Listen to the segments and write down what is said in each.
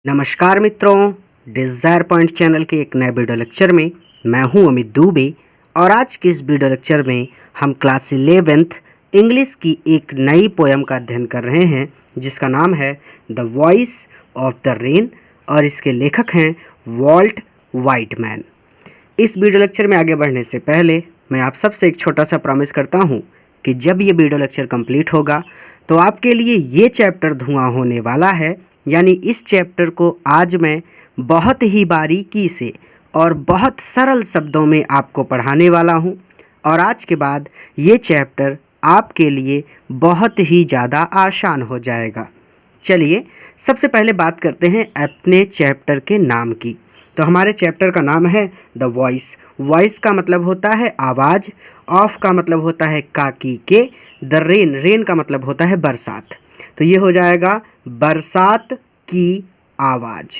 नमस्कार मित्रों, desire point channel के एक नए वीडियो लेक्चर में मैं हूं अमित दुबे। और आज के इस वीडियो लेक्चर में हम क्लास 11th इंग्लिश की एक नई पोएम का अध्ययन कर रहे हैं जिसका नाम है the voice of the rain और इसके लेखक हैं वॉल्ट वाइटमैन। इस वीडियो लेक्चर में आगे बढ़ने से पहले मैं आप सबसे एक छोटा सा प्रॉमिस करता हूं कि जब ये वीडियो लेक्चर कंप्लीट होगा तो आपके लिए ये चैप्टर धुआं होने वाला है। यानी इस चैप्टर को आज मैं बहुत ही बारीकी से और बहुत सरल शब्दों में आपको पढ़ाने वाला हूं और आज के बाद ये चैप्टर आपके लिए बहुत ही ज़्यादा आसान हो जाएगा। चलिए सबसे पहले बात करते हैं अपने चैप्टर के नाम की। तो हमारे चैप्टर का नाम है द वॉइस। वॉइस का मतलब होता है आवाज़, ऑफ का मतलब होता है काकी के, द रेन, रेन का मतलब होता है बरसात। तो ये हो जाएगा बरसात की आवाज़।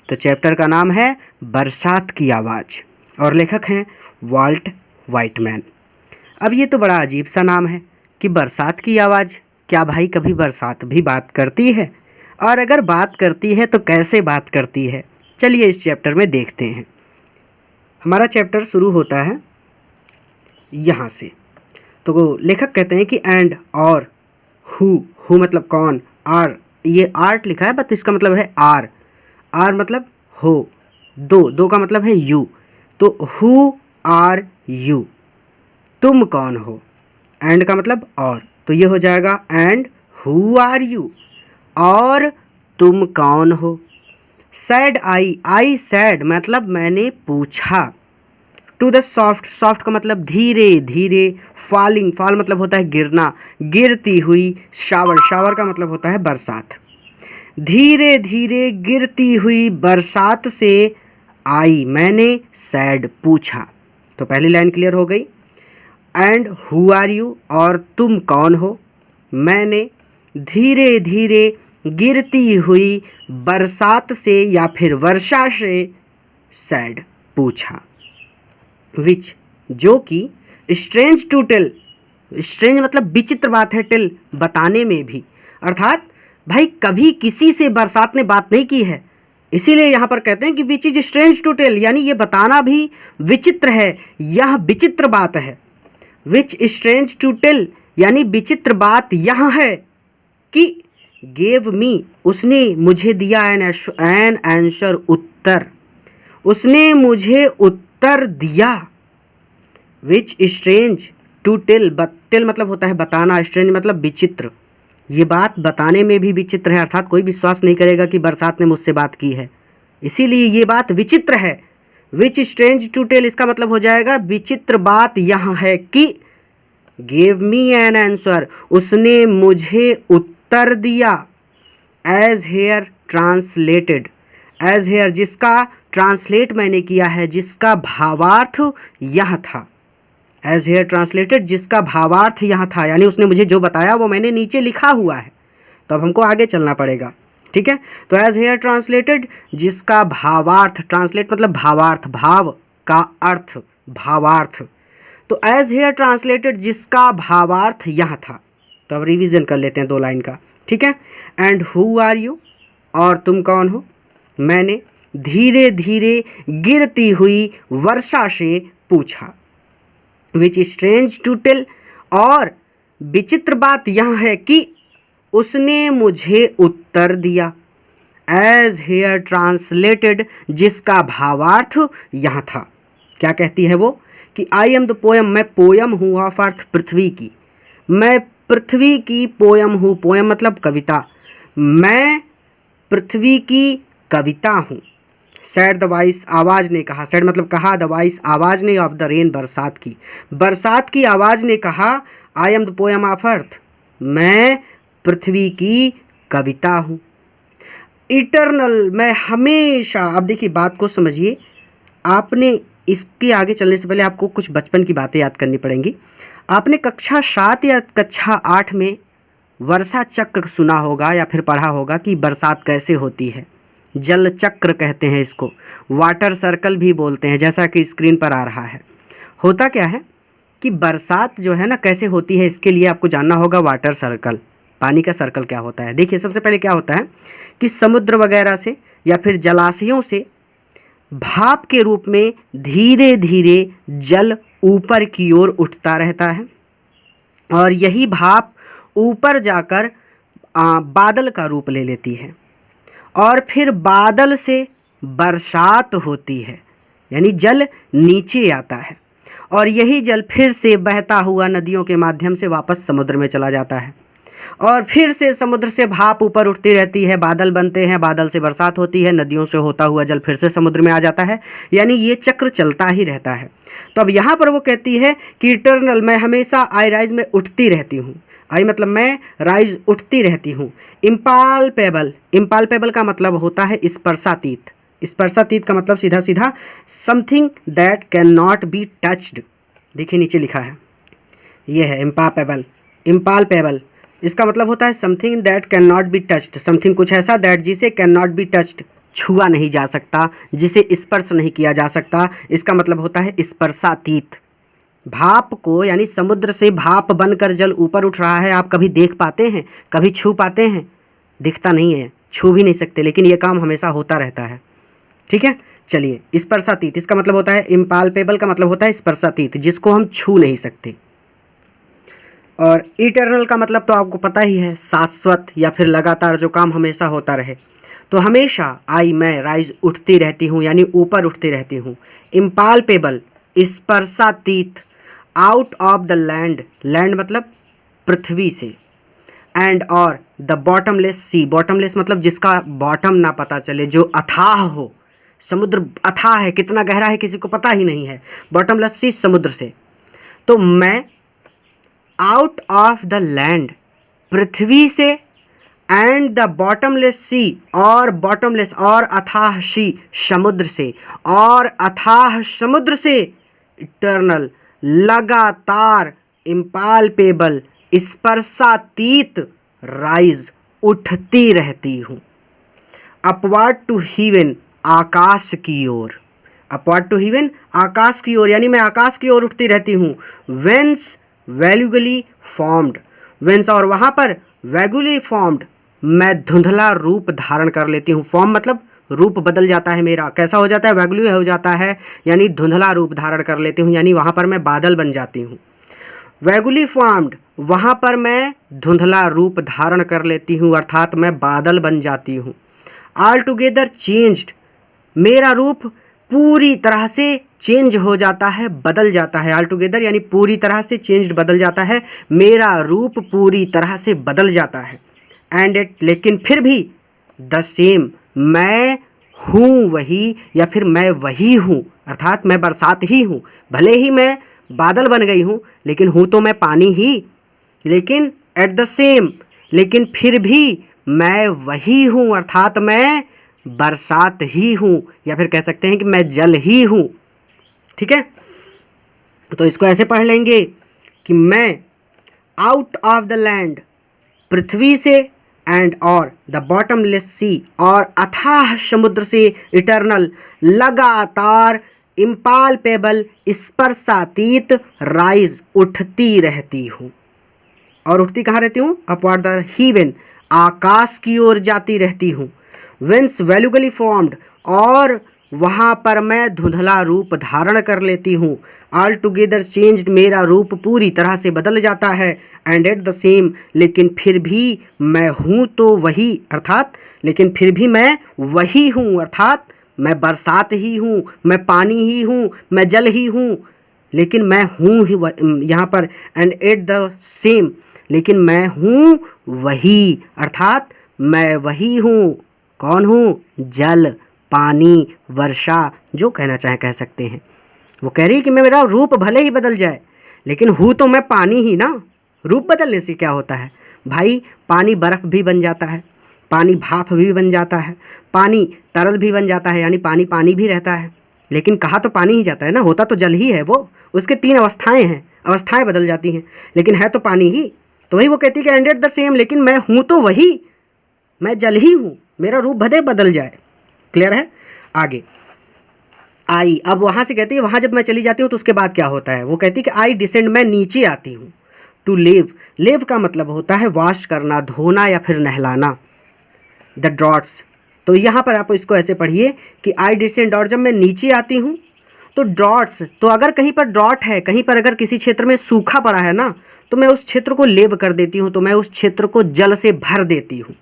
तो चैप्टर का नाम है बरसात की आवाज़ और लेखक हैं वॉल्ट वाइटमैन। अब ये तो बड़ा अजीब सा नाम है कि बरसात की आवाज़। क्या भाई कभी बरसात भी बात करती है? और अगर बात करती है तो कैसे बात करती है? चलिए इस चैप्टर में देखते हैं। हमारा चैप्टर शुरू होता है यहाँ से। तो लेखक कहते हैं कि एंड और हु मतलब कौन, आर, ये आर्ट लिखा है बट इसका मतलब है आर, आर मतलब हो, दो का मतलब है यू। तो हु आर यू, तुम कौन हो। एंड का मतलब और, तो ये हो जाएगा एंड हु आर यू, और तुम कौन हो। सैड आई सैड मतलब मैंने पूछा। टू द सॉफ्ट, सॉफ्ट का मतलब धीरे धीरे। फॉलिंग, फॉल मतलब होता है गिरना, गिरती हुई। शावर, शावर का मतलब होता है बरसात। धीरे धीरे गिरती हुई बरसात से आई मैंने सैड पूछा। तो पहली लाइन क्लियर हो गई। एंड हु आर यू, और तुम कौन हो। मैंने धीरे धीरे गिरती हुई बरसात से या फिर वर्षा से सैड पूछा। विच, जो कि, स्ट्रेंज टू टेल, स्ट्रेंज मतलब विचित्र बात है, टेल बताने में भी, अर्थात भाई कभी किसी से बरसात ने बात नहीं की है, इसीलिए यहाँ पर कहते हैं कि which is strange to tell, यानी ये बताना भी विचित्र है, यह विचित्र बात है। विच स्ट्रेंज टू टेल यानी विचित्र बात यह है कि गेव मी, उसने मुझे दिया एन आंसर, उत्तर, उसने मुझे उत्तर दिया। विच स्ट्रेंज टू टेल, टेल मतलब होता है बताना, स्ट्रेंज मतलब विचित्र, ये बात बताने में भी विचित्र है, अर्थात कोई विश्वास नहीं करेगा कि बरसात ने मुझसे बात की है, इसीलिए ये बात विचित्र है। विच स्ट्रेंज टू टेल इसका मतलब हो जाएगा विचित्र बात यह है कि गेव मी एन आंसर, उसने मुझे उत्तर दिया। As here translated, as here जिसका ट्रांसलेट मैंने किया है, जिसका भावार्थ यह था। एज हेयर ट्रांसलेटेड जिसका भावार्थ यह था, यानी उसने मुझे जो बताया वो मैंने नीचे लिखा हुआ है। तो अब हमको आगे चलना पड़ेगा, ठीक है। तो एज हेयर ट्रांसलेटेड जिसका भावार्थ, ट्रांसलेट मतलब भावार्थ, भाव का अर्थ, भावार्थ। तो एज हेयर ट्रांसलेटेड जिसका भावार्थ यह था। तो अब रिवीजन कर लेते हैं 2 लाइन का, ठीक है। एंड हु आर यू, और तुम कौन हो। मैंने धीरे धीरे गिरती हुई वर्षा से पूछा। विच स्ट्रेंज टू टेल, और विचित्र बात यह है कि उसने मुझे उत्तर दिया। एज हेयर ट्रांसलेटेड जिसका भावार्थ यह था। क्या कहती है वो कि आई एम द पोयम, मैं पोयम हूँ, ऑफ अर्थ पृथ्वी की, मैं पृथ्वी की पोयम हूँ। पोयम मतलब कविता, मैं पृथ्वी की कविता हूँ। सैड द वॉइस, आवाज़ ने कहा, सैड मतलब कहा, द वॉइस आवाज़ ने, ऑफ द रेन बरसात की, बरसात की आवाज़ ने कहा। I am the poem of earth, मैं पृथ्वी की कविता हूँ। इटरनल, मैं हमेशा, अब देखिए बात को समझिए, आपने इसके आगे चलने से पहले आपको कुछ बचपन की बातें याद करनी पड़ेंगी। आपने कक्षा 7 या कक्षा 8 में वर्षा चक्र सुना होगा या फिर पढ़ा होगा कि बरसात कैसे होती है। जल चक्र कहते हैं इसको, वाटर सर्कल भी बोलते हैं, जैसा कि स्क्रीन पर आ रहा है। होता क्या है कि बरसात जो है ना कैसे होती है, इसके लिए आपको जानना होगा वाटर सर्कल, पानी का सर्कल क्या होता है। देखिए सबसे पहले क्या होता है कि समुद्र वगैरह से या फिर जलाशयों से भाप के रूप में धीरे धीरे जल ऊपर की ओर उठता रहता है और यही भाप ऊपर जाकर बादल का रूप ले लेती है और फिर बादल से बरसात होती है, यानी जल नीचे आता है और यही जल फिर से बहता हुआ नदियों के माध्यम से वापस समुद्र में चला जाता है और फिर से समुद्र से भाप ऊपर उठती रहती है, बादल बनते हैं, बादल से बरसात होती है, नदियों से होता हुआ जल फिर से समुद्र में आ जाता है, यानी ये चक्र चलता ही रहता है। तो अब यहाँ पर वो कहती है कि इटर्नल, मैं हमेशा आई राइज में उठती रहती हूँ। आई मतलब मैं, राइज उठती रहती हूँ। इम्पाल्पेबल, इम्पाल्पेबल का मतलब होता है स्पर्शातीत। स्पर्शातीत का मतलब सीधा सीधा something that can not be touched. देखिए नीचे लिखा है, ये है इम्पाल्पेबल। इम्पाल्पेबल इसका मतलब होता है something that can not be touched, something कुछ ऐसा दैट जिसे कैन नॉट बी टच्ड, छुआ नहीं जा सकता, जिसे स्पर्श नहीं किया जा सकता, इसका मतलब होता है स्पर्शातीत। भाप को, यानी समुद्र से भाप बनकर जल ऊपर उठ रहा है, आप कभी देख पाते हैं, कभी छू पाते हैं? दिखता नहीं है, छू भी नहीं सकते, लेकिन ये काम हमेशा होता रहता है। ठीक है, चलिए स्पर्शातीत इसका मतलब होता है, इम्पाल्पेबल का मतलब होता है स्पर्शातीत, जिसको हम छू नहीं सकते। और इटर्नल का मतलब तो आपको पता ही है, शाश्वत या फिर लगातार, जो काम हमेशा होता रहे। तो हमेशा आई, मैं, राइज उठती रहती हूँ, यानी ऊपर उठती रहती हूँ। इम्पाल्पेबल स्पर्शातीत, out of the land, land मतलब पृथ्वी से, एंड और द बॉटमलेस सी, बॉटमलेस मतलब जिसका बॉटम ना पता चले, जो अथाह हो। समुद्र अथाह है, कितना गहरा है किसी को पता ही नहीं है, बॉटमलेस सी, समुद्र से। तो मैं आउट ऑफ द लैंड, पृथ्वी से, एंड द बॉटमलेस सी, और बॉटमलेस और अथाह सी, समुद्र से, और अथाह समुद्र से, इटर्नल लगातार, इम्पाल्पेबल स्पर्शातीत, राइज उठती रहती हूँ। अपवर्ड टू हेवन, आकाश की ओर। अपवर्ड टू हेवन, आकाश की ओर, यानी मैं आकाश की ओर उठती रहती हूँ। वेंस वैल्यूगली फॉर्म्ड, वेंस और वहाँ पर, वैगुली फॉर्म्ड मैं धुंधला रूप धारण कर लेती हूँ। फॉर्म मतलब रूप बदल जाता है मेरा, कैसा हो जाता है? वैगुली हो जाता है, यानी धुंधला रूप धारण कर लेती हूँ, यानी वहाँ पर मैं बादल बन जाती हूँ। वैगुली फॉर्म्ड, वहाँ पर मैं धुंधला रूप धारण कर लेती हूँ, अर्थात मैं बादल बन जाती हूँ। ऑल टुगेदर चेंज्ड, मेरा रूप पूरी तरह से चेंज हो जाता है, बदल जाता है। ऑल टुगेदर यानी पूरी तरह से, चेंज्ड बदल जाता है, मेरा रूप पूरी तरह से बदल जाता है। एंड इट, लेकिन फिर भी, द सेम, मैं हूँ वही, या फिर मैं वही हूँ, अर्थात मैं बरसात ही हूँ। भले ही मैं बादल बन गई हूँ, लेकिन हूँ तो मैं पानी ही। लेकिन एट द सेम, लेकिन फिर भी मैं वही हूँ, अर्थात मैं बरसात ही हूँ, या फिर कह सकते हैं कि मैं जल ही हूँ। ठीक है, तो इसको ऐसे पढ़ लेंगे कि मैं आउट ऑफ द लैंड, पृथ्वी से, एंड और द बॉटमलेस सी, और अथाह समुद्र से, इटर्नल लगातार, इम्पाल्पेबल स्पर्शातीत, राइज उठती रहती हूँ। और उठती कहाँ रहती हूँ? अपवर्ड द हेवन, आकाश की ओर जाती रहती हूँ। वेंस वैल्यूगली फॉर्म्ड, और वहाँ पर मैं धुंधला रूप धारण कर लेती हूँ। ऑल टुगेदर चेंज्ड, मेरा रूप पूरी तरह से बदल जाता है। एंड एट द सेम, लेकिन फिर भी मैं हूँ तो वही, अर्थात लेकिन फिर भी मैं वही हूँ, अर्थात मैं बरसात ही हूँ, मैं पानी ही हूँ, मैं जल ही हूँ, लेकिन मैं हूँ ही यहाँ पर। एंड एट द सेम, लेकिन मैं हूँ वही, अर्थात मैं वही हूँ। कौन हूँ? जल, पानी, वर्षा, जो कहना चाहे कह सकते हैं। वो कह रही है कि मैं, मेरा रूप भले ही बदल जाए, लेकिन हूँ तो मैं पानी ही ना। रूप बदलने से क्या होता है भाई? पानी बर्फ़ भी बन जाता है, पानी भाप भी बन जाता है, पानी तरल भी बन जाता है, यानी पानी पानी भी रहता है, लेकिन कहा तो पानी ही जाता है ना, होता तो जल ही है वो। उसके 3 अवस्थाएं हैं, अवस्थाएं बदल जाती हैं, लेकिन है तो पानी ही। तो वही वो कहती है कि एंड एट द सेम, लेकिन मैं हूँ तो वही, मैं जल ही हूँ, मेरा रूप भले बदल जाए। क्लियर है? आगे आई, अब वहाँ से कहती है, वहाँ जब मैं चली जाती हूँ तो उसके बाद क्या होता है? वो कहती है कि आई डिसेंड, मैं नीचे आती हूँ। टू लेव, लेव का मतलब होता है वॉश करना, धोना या फिर नहलाना। द ड्रॉट्स, तो यहाँ पर आप इसको ऐसे पढ़िए कि आई डिसेंड, और जब मैं नीचे आती हूँ तो ड्रॉट्स, तो अगर कहीं पर ड्रॉट है, कहीं पर अगर किसी क्षेत्र में सूखा पड़ा है ना, तो मैं उस क्षेत्र को लेव कर देती हूँ, तो मैं उस क्षेत्र को जल से भर देती हूँ।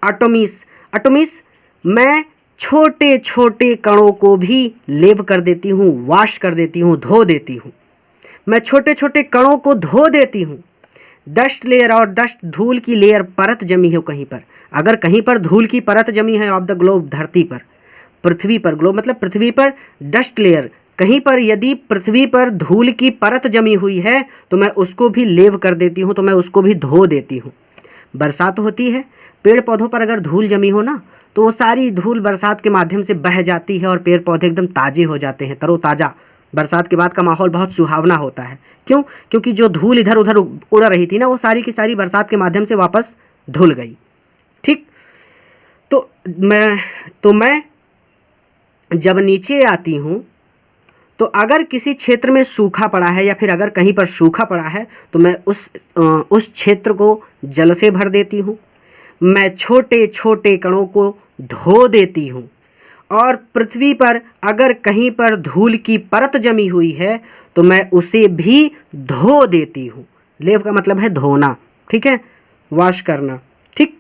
एटॉमिस, एटॉमिस मैं छोटे छोटे कणों को भी लेव कर देती हूँ, वॉश कर देती हूँ, धो देती हूँ। मैं छोटे छोटे कणों को धो देती हूँ। डस्ट लेयर, और डस्ट धूल की लेयर, परत जमी हो कहीं पर, अगर कहीं पर धूल की परत जमी है ऑफ द ग्लोब, धरती पर, पृथ्वी पर, ग्लोब मतलब पृथ्वी पर डस्ट लेयर, कहीं पर यदि पृथ्वी पर धूल की परत जमी हुई है तो मैं उसको भी लेव कर देती हूँ, तो मैं उसको भी धो देती हूँ। बरसात होती है, पेड़ पौधों पर अगर धूल जमी हो ना, तो वो सारी धूल बरसात के माध्यम से बह जाती है और पेड़ पौधे एकदम ताजे हो जाते हैं, तरोताज़ा। बरसात के बाद का माहौल बहुत सुहावना होता है। क्यों? क्योंकि जो धूल इधर उधर उड़ रही थी ना, वो सारी की सारी बरसात के माध्यम से वापस धुल गई। ठीक, तो मैं जब नीचे आती हूँ तो अगर किसी क्षेत्र में सूखा पड़ा है या फिर अगर कहीं पर सूखा पड़ा है तो मैं उस क्षेत्र को जल से भर देती हूँ। मैं छोटे छोटे कणों को धो देती हूँ। और पृथ्वी पर अगर कहीं पर धूल की परत जमी हुई है तो मैं उसे भी धो देती हूँ। लेव का मतलब है धोना, ठीक है, वॉश करना, ठीक,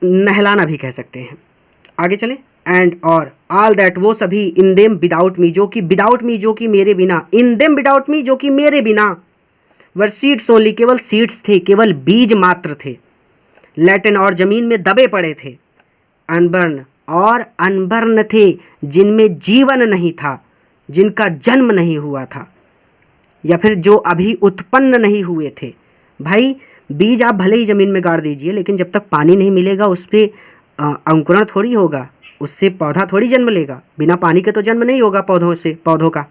नहलाना भी कह सकते हैं। आगे चले, एंड और ऑल दैट, वो सभी, इन देम विदाउट मी, जो कि विदाउट मी, जो कि मेरे बिना, इन देम विदाउट मी, जो कि मेरे बिना, वर सीड्स ओनली, केवल सीड्स थे, केवल बीज मात्र थे, लैटिन, और जमीन में दबे पड़े थे, अनबर्न, और अनबर्न थे, जिनमें जीवन नहीं था, जिनका जन्म नहीं हुआ था, या फिर जो अभी उत्पन्न नहीं हुए थे। भाई बीज आप भले ही ज़मीन में गाड़ दीजिए, लेकिन जब तक पानी नहीं मिलेगा उस पर अंकुरण थोड़ी होगा, उससे पौधा थोड़ी जन्म लेगा, बिना पानी के तो जन्म नहीं होगा पौधों का।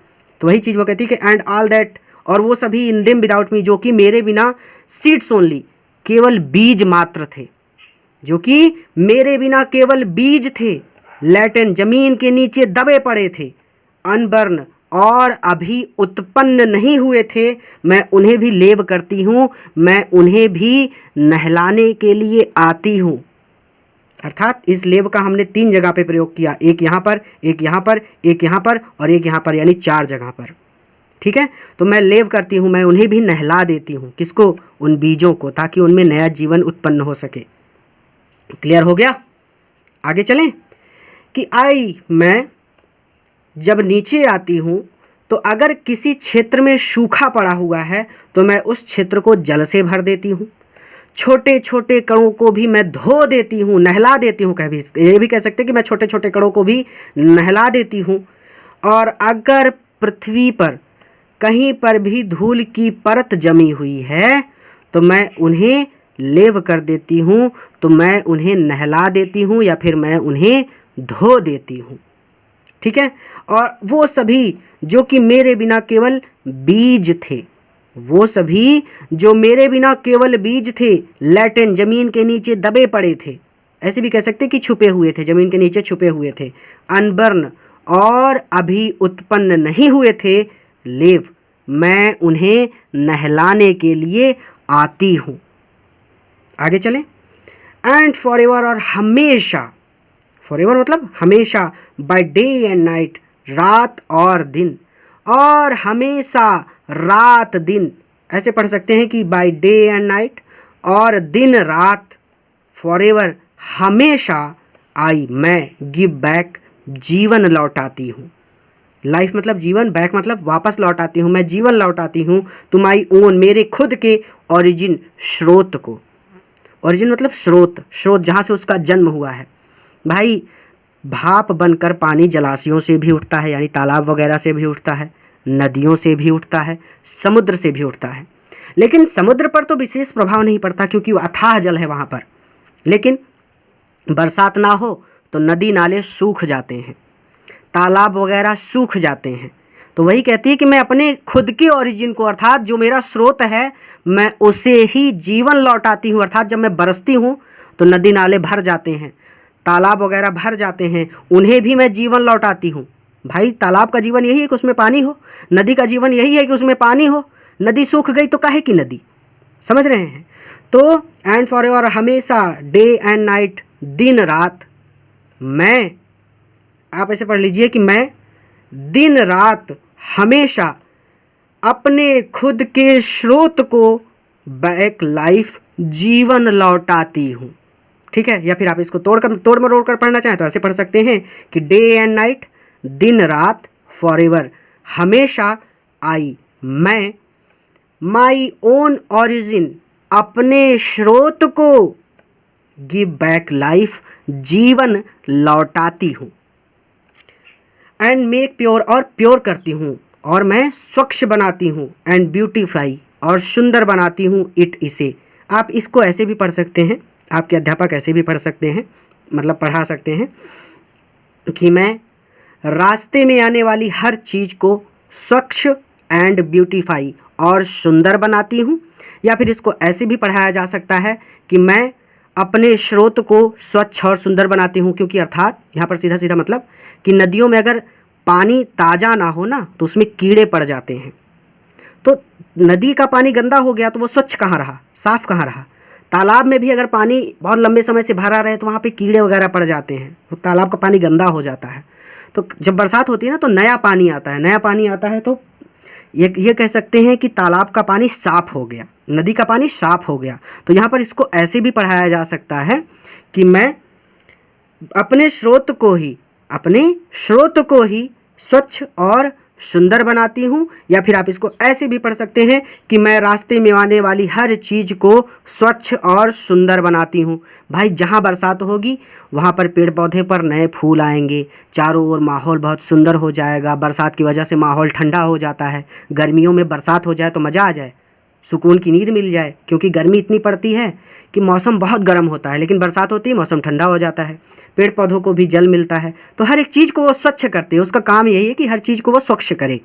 तो वही चीज़ वो कहती है कि एंड ऑल दैट, और वो सभी, इन देम विदाउट मी, जो कि मेरे बिना, सीड्स ओनली, केवल बीज मात्र थे, जो कि मेरे बिना केवल बीज थे, लैटिन, जमीन के नीचे दबे पड़े थे, अनबर्न, और अभी उत्पन्न नहीं हुए थे, मैं उन्हें भी लेव करती हूँ, मैं उन्हें भी नहलाने के लिए आती हूँ। अर्थात इस लेव का हमने 3 जगह पे प्रयोग किया, एक यहाँ पर, एक यहाँ पर, एक यहाँ पर और एक यहाँ पर, यानी 4 जगह पर। ठीक है, तो मैं लेव करती हूँ, मैं उन्हें भी नहला देती हूँ। किसको? उन बीजों को, ताकि उनमें नया जीवन उत्पन्न हो सके। क्लियर हो गया? आगे चलें कि मैं जब नीचे आती हूँ तो अगर किसी क्षेत्र में सूखा पड़ा हुआ है तो मैं उस क्षेत्र को जल से भर देती हूँ। छोटे छोटे कणों को भी मैं धो देती हूँ, नहला देती हूँ, ये भी कह सकते हैं कि मैं छोटे छोटे कणों को भी नहला देती हूँ। और अगर पृथ्वी पर कहीं पर भी धूल की परत जमी हुई है तो मैं उन्हें लेव कर देती हूँ, तो मैं उन्हें नहला देती हूँ या फिर मैं उन्हें धो देती हूँ। ठीक है, और वो सभी जो कि मेरे बिना केवल बीज थे, वो सभी जो मेरे बिना केवल बीज थे, लैटिन, जमीन के नीचे दबे पड़े थे, ऐसे भी कह सकते कि छुपे हुए थे, जमीन के नीचे छुपे हुए थे, अनबर्न, और अभी उत्पन्न नहीं हुए थे, लेव, मैं उन्हें नहलाने के लिए आती हूँ। आगे चलें, एंड फॉरएवर, और हमेशा, फॉरएवर मतलब हमेशा, बाय डे एंड नाइट, रात और दिन, और हमेशा रात दिन, ऐसे पढ़ सकते हैं कि बाय डे एंड नाइट, और दिन रात, फॉरएवर, हमेशा, मैं गिव बैक, जीवन लौटाती हूँ। लाइफ मतलब जीवन, बैक मतलब वापस लौटाती हूँ, मैं जीवन लौटाती हूँ टू माई ओन, मेरे खुद के ओरिजिन, स्रोत को। ओरिजिन मतलब स्रोत, स्रोत जहाँ से उसका जन्म हुआ है। भाई भाप बनकर पानी जलाशयों से भी उठता है, यानी तालाब वगैरह से भी उठता है, नदियों से भी उठता है, समुद्र से भी उठता है, लेकिन समुद्र पर तो विशेष प्रभाव नहीं पड़ता क्योंकि वो अथाह जल है वहाँ पर। लेकिन बरसात ना हो तो नदी नाले सूख जाते हैं, तालाब वगैरह सूख जाते हैं। तो वही कहती है कि मैं अपने खुद के ओरिजिन को, अर्थात जो मेरा स्रोत है, मैं उसे ही जीवन लौटाती हूँ। अर्थात जब मैं बरसती हूँ तो नदी नाले भर जाते हैं, तालाब वगैरह भर जाते हैं, उन्हें भी मैं जीवन लौटाती हूँ। भाई तालाब का जीवन यही है कि उसमें पानी हो, नदी का जीवन यही है कि उसमें पानी हो। नदी सूख गई तो काहे की नदी, समझ रहे हैं? तो एंड फॉरएवर, हमेशा, डे एंड नाइट, दिन रात, मैं, आप ऐसे पढ़ लीजिए कि मैं दिन रात हमेशा अपने खुद के स्रोत को बैक लाइफ जीवन लौटाती हूँ। ठीक है, या फिर आप इसको तोड़ मरोड़ कर पढ़ना चाहें तो ऐसे पढ़ सकते हैं कि डे एंड नाइट, दिन रात, फॉरएवर, हमेशा, आई, मैं, माई ओन ऑरिजिन, अपने स्रोत को, गिव बैक लाइफ, जीवन लौटाती हूँ, एंड मेक प्योर, और प्योर करती हूँ, और मैं स्वच्छ बनाती हूँ, एंड ब्यूटीफाई, और सुंदर बनाती हूँ, इट, इसे। आप इसको ऐसे भी पढ़ सकते हैं, आपके अध्यापक ऐसे भी पढ़ सकते हैं, मतलब पढ़ा सकते हैं कि मैं रास्ते में आने वाली हर चीज़ को स्वच्छ एंड ब्यूटीफाई, और सुंदर बनाती हूँ। या फिर इसको ऐसे भी पढ़ाया जा सकता है कि मैं अपने स्रोत को स्वच्छ और सुंदर बनाती हूँ, क्योंकि अर्थात यहाँ पर सीधा सीधा मतलब कि नदियों में अगर पानी ताज़ा ना हो ना तो उसमें कीड़े पड़ जाते हैं। तो नदी का पानी गंदा हो गया तो वो स्वच्छ कहाँ रहा, साफ कहाँ रहा। तालाब में भी अगर पानी बहुत लंबे समय से भरा रहे तो वहाँ पे कीड़े वगैरह पड़ जाते हैं, तो तालाब का पानी गंदा हो जाता है। तो जब बरसात होती है ना तो नया पानी आता है, नया पानी आता है तो ये कह सकते हैं कि तालाब का पानी साफ हो गया, नदी का पानी साफ हो गया। तो यहाँ पर इसको ऐसे भी पढ़ाया जा सकता है कि मैं अपने स्रोत को ही स्वच्छ और सुंदर बनाती हूँ। या फिर आप इसको ऐसे भी पढ़ सकते हैं कि मैं रास्ते में आने वाली हर चीज़ को स्वच्छ और सुंदर बनाती हूँ। भाई जहाँ बरसात होगी वहाँ पर पेड़ पौधे पर नए फूल आएंगे, चारों ओर माहौल बहुत सुंदर हो जाएगा। बरसात की वजह से माहौल ठंडा हो जाता है। गर्मियों में बरसात हो जाए तो मज़ा आ जाए, सुकून की नींद मिल जाए, क्योंकि गर्मी इतनी पड़ती है कि मौसम बहुत गर्म होता है, लेकिन बरसात होती है मौसम ठंडा हो जाता है, पेड़ पौधों को भी जल मिलता है। तो हर एक चीज़ को वो स्वच्छ करते हैं, उसका काम यही है कि हर चीज़ को वो स्वच्छ करे।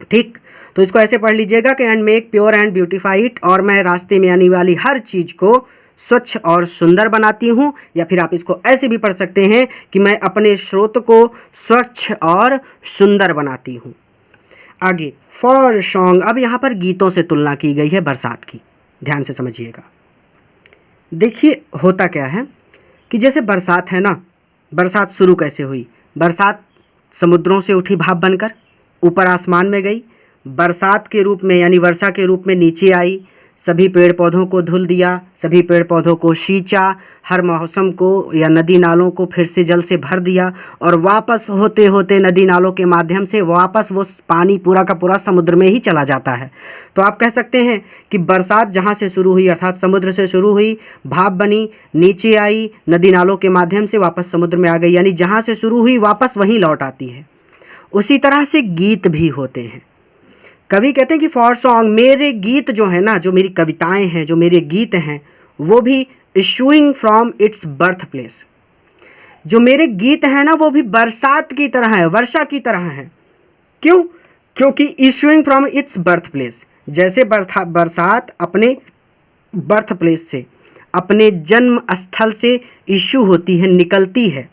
ठीक, तो इसको ऐसे पढ़ लीजिएगा कि and make pure and beautify it, और मैं रास्ते में आने वाली हर चीज़ को स्वच्छ और सुंदर बनाती हूँ। या फिर आप इसको ऐसे भी पढ़ सकते हैं कि मैं अपने स्रोत को स्वच्छ और सुंदर बनाती हूँ। आगे फॉर सॉन्ग, अब यहाँ पर गीतों से तुलना की गई है बरसात की, ध्यान से समझिएगा। देखिए होता क्या है कि जैसे बरसात है ना, बरसात शुरू कैसे हुई, बरसात समुद्रों से उठी भाप बनकर ऊपर आसमान में गई, बरसात के रूप में यानी वर्षा के रूप में नीचे आई, सभी पेड़ पौधों को धुल दिया, सभी पेड़ पौधों को सींचा, हर मौसम को या नदी नालों को फिर से जल से भर दिया, और वापस होते होते नदी नालों के माध्यम से वापस वो पानी पूरा का पूरा समुद्र में ही चला जाता है। तो आप कह सकते हैं कि बरसात जहाँ से शुरू हुई अर्थात समुद्र से शुरू हुई, भाप बनी, नीचे आई, नदी नालों के माध्यम से वापस समुद्र में आ गई, यानी जहाँ से शुरू हुई वापस वहीं लौट आती है। उसी तरह से गीत भी होते हैं। कवि कहते हैं कि फॉर सॉन्ग, मेरे गीत जो है ना, जो मेरी कविताएं हैं, जो मेरे गीत हैं, वो भी issuing from its birth place, जो मेरे गीत हैं ना वो भी बरसात की तरह है, वर्षा की तरह है। क्यों? क्योंकि issuing from its birth place, जैसे बरसात अपने बर्थ प्लेस से, अपने जन्म स्थल से इशू होती है, निकलती है।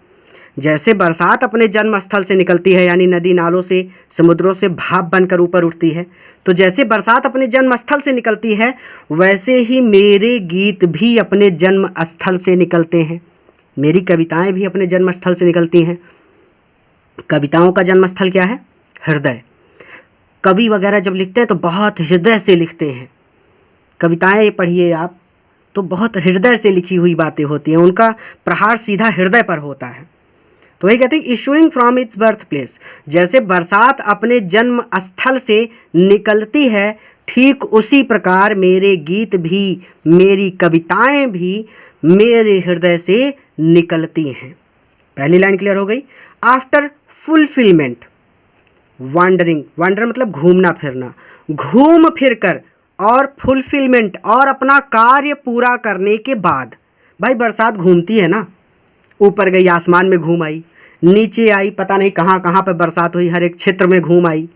जैसे बरसात अपने जन्म स्थल से निकलती है यानी नदी नालों से, समुद्रों से भाप बनकर ऊपर उठती है, तो जैसे बरसात अपने जन्म स्थल से निकलती है वैसे ही मेरे गीत भी अपने जन्म स्थल से निकलते हैं, मेरी कविताएं भी अपने जन्म स्थल से निकलती हैं। कविताओं का जन्म स्थल क्या है? हृदय। कवि वगैरह जब लिखते हैं तो बहुत हृदय से लिखते हैं। कविताएं पढ़िए आप तो बहुत हृदय से लिखी हुई बातें होती हैं, उनका प्रहार सीधा हृदय पर होता है। तो वही कहते हैं issuing from its birth place, जैसे बरसात अपने जन्म स्थल से निकलती है ठीक उसी प्रकार मेरे गीत भी, मेरी कविताएं भी मेरे हृदय से निकलती हैं। पहली लाइन क्लियर हो गई। आफ्टर फुलफिलमेंट, वांडरिंग, वांडर मतलब घूमना फिरना, घूम फिर कर, और फुलफिलमेंट और अपना कार्य पूरा करने के बाद। भाई बरसात घूमती है ना, ऊपर गई आसमान में घूम आई, नीचे आई पता नहीं कहाँ कहाँ पर बरसात हुई, हर एक क्षेत्र में घूम आई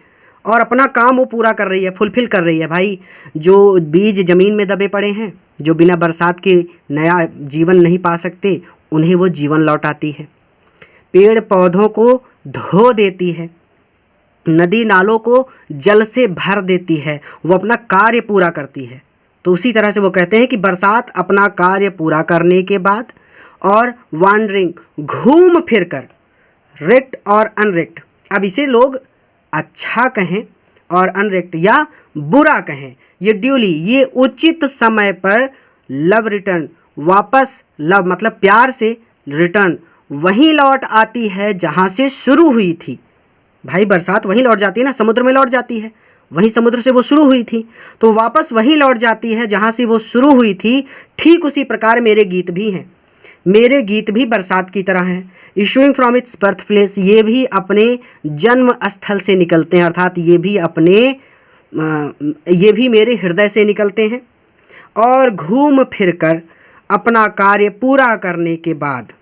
और अपना काम वो पूरा कर रही है, फुलफिल कर रही है। भाई जो बीज ज़मीन में दबे पड़े हैं, जो बिना बरसात के नया जीवन नहीं पा सकते, उन्हें वो जीवन लौटाती है। पेड़ पौधों को धो देती है, नदी नालों को जल से भर देती है, वो अपना कार्य पूरा करती है। तो उसी तरह से वो कहते हैं कि बरसात अपना कार्य पूरा करने के बाद और वांडरिंग, घूम फिर कर, रेक्ट और अनरेक्ट। अब इसे लोग अच्छा कहें और अनरेक्ट या बुरा कहें, ये ड्यूली, ये उचित समय पर लव रिटर्न, वापस, लव मतलब प्यार से, रिटर्न वहीं लौट आती है जहाँ से शुरू हुई थी। भाई बरसात वहीं लौट जाती है ना, समुद्र में लौट जाती है, वहीं समुद्र से वो शुरू हुई थी, तो वापस वहीं लौट जाती है जहाँ से वो शुरू हुई थी। ठीक उसी प्रकार मेरे गीत भी हैं, मेरे गीत भी बरसात की तरह हैं। Issuing from its birth place, ये भी अपने जन्म स्थल से निकलते हैं, अर्थात ये भी मेरे हृदय से निकलते हैं। और घूम फिर कर अपना कार्य पूरा करने के बाद,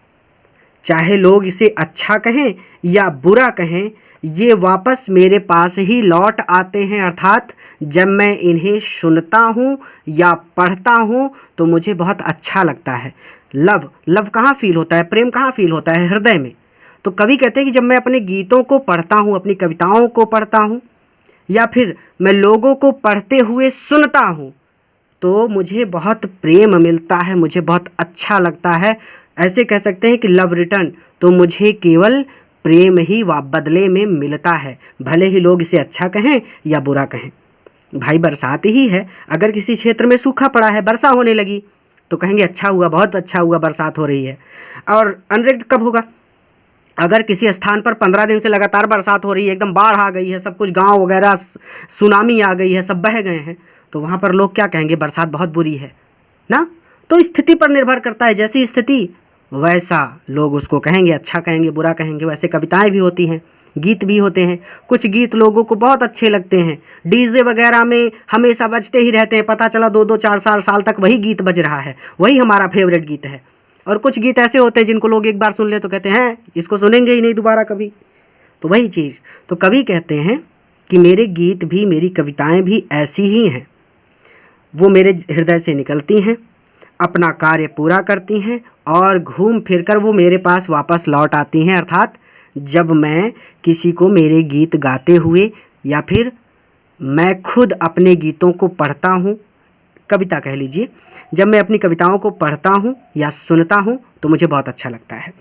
चाहे लोग इसे अच्छा कहें या बुरा कहें, ये वापस मेरे पास ही लौट आते हैं। अर्थात जब मैं इन्हें सुनता हूँ या पढ़ता हूँ तो मुझे बहुत अच्छा लगता है। लव कहाँ फील होता है, प्रेम कहाँ फील होता है, हृदय में। तो कवि कहते हैं कि जब मैं अपने गीतों को पढ़ता हूँ, अपनी कविताओं को पढ़ता हूँ, या फिर मैं लोगों को पढ़ते हुए सुनता हूँ, तो मुझे बहुत प्रेम मिलता है, मुझे बहुत अच्छा लगता है। ऐसे कह सकते हैं कि लव रिटर्न, तो मुझे केवल प्रेम ही बदले में मिलता है, भले ही लोग इसे अच्छा कहें या बुरा कहें। भाई बरसात ही है, अगर किसी क्षेत्र में सूखा पड़ा है, वर्षा होने लगी, तो कहेंगे अच्छा हुआ, बहुत अच्छा हुआ, बरसात हो रही है। और अनरेक्ट कब होगा? अगर किसी स्थान पर 15 दिन से लगातार बरसात हो रही है, एकदम बाढ़ आ गई है, सब कुछ गांव वगैरह सुनामी आ गई है, सब बह गए हैं, तो वहाँ पर लोग क्या कहेंगे? बरसात बहुत बुरी है ना। तो स्थिति पर निर्भर करता है, जैसी स्थिति वैसा लोग उसको कहेंगे, अच्छा कहेंगे, बुरा कहेंगे। वैसे कविताएं भी होती हैं, गीत भी होते हैं। कुछ गीत लोगों को बहुत अच्छे लगते हैं, डीजे वगैरह में हमेशा बजते ही रहते हैं, पता चला 2-2 4 साल तक वही गीत बज रहा है, वही हमारा फेवरेट गीत है। और कुछ गीत ऐसे होते हैं जिनको लोग एक बार सुन ले तो कहते हैं इसको सुनेंगे ही नहीं दोबारा कभी। तो वही चीज़, तो कवि कहते हैं कि मेरे गीत भी, मेरी कविताएं भी ऐसी ही हैं, वो मेरे हृदय से निकलती हैं, अपना कार्य पूरा करती हैं और घूम फिर कर वो मेरे पास वापस लौट आती हैं। अर्थात जब मैं किसी को मेरे गीत गाते हुए या फिर मैं खुद अपने गीतों को पढ़ता हूँ, कविता कह लीजिए, जब मैं अपनी कविताओं को पढ़ता हूँ या सुनता हूँ तो मुझे बहुत अच्छा लगता है।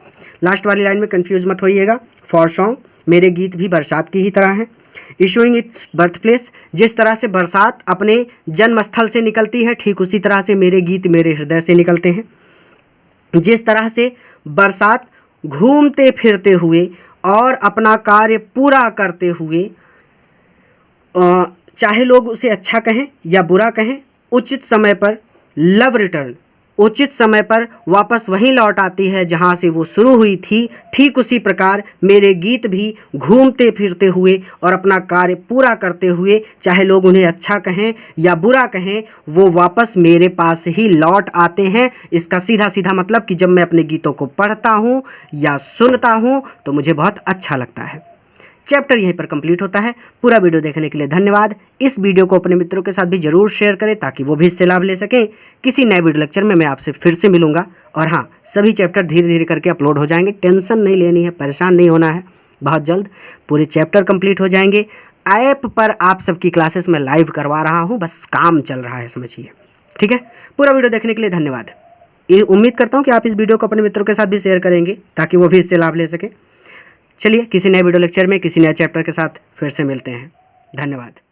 लास्ट वाली लाइन में कंफ्यूज मत होइएगा। फॉर सॉन्ग, मेरे गीत भी बरसात की ही तरह हैं। इशूइंग इट्स बर्थ प्लेस, जिस तरह से बरसात अपने जन्म स्थल से निकलती है, ठीक उसी तरह से मेरे गीत मेरे हृदय से निकलते हैं। जिस तरह से बरसात घूमते फिरते हुए और अपना कार्य पूरा करते हुए, चाहे लोग उसे अच्छा कहें या बुरा कहें, उचित समय पर लव रिटर्न, उचित समय पर वापस वहीं लौट आती है जहाँ से वो शुरू हुई थी। ठीक उसी प्रकार मेरे गीत भी घूमते फिरते हुए और अपना कार्य पूरा करते हुए, चाहे लोग उन्हें अच्छा कहें या बुरा कहें, वो वापस मेरे पास ही लौट आते हैं। इसका सीधा सीधा मतलब कि जब मैं अपने गीतों को पढ़ता हूँ या सुनता हूँ तो मुझे बहुत अच्छा लगता है। चैप्टर यहीं पर कंप्लीट होता है। पूरा वीडियो देखने के लिए धन्यवाद। इस वीडियो को अपने मित्रों के साथ भी जरूर शेयर करें ताकि वो भी इससे लाभ ले सकें। किसी नए वीडियो लेक्चर में मैं आपसे फिर से मिलूंगा। और हाँ, सभी चैप्टर धीरे धीरे करके अपलोड हो जाएंगे, टेंशन नहीं लेनी है, परेशान नहीं होना है। बहुत जल्द पूरे चैप्टर कंप्लीट हो जाएंगे। ऐप पर आप सबकी क्लासेस में लाइव करवा रहा हूँ, बस काम चल रहा है, समझिए। ठीक है, पूरा वीडियो देखने के लिए धन्यवाद। ये उम्मीद करता हूँ कि आप इस वीडियो को अपने मित्रों के साथ भी शेयर करेंगे ताकि वो भी इससे लाभ ले सके। चलिए किसी नए वीडियो लेक्चर में किसी नए चैप्टर के साथ फिर से मिलते हैं। धन्यवाद।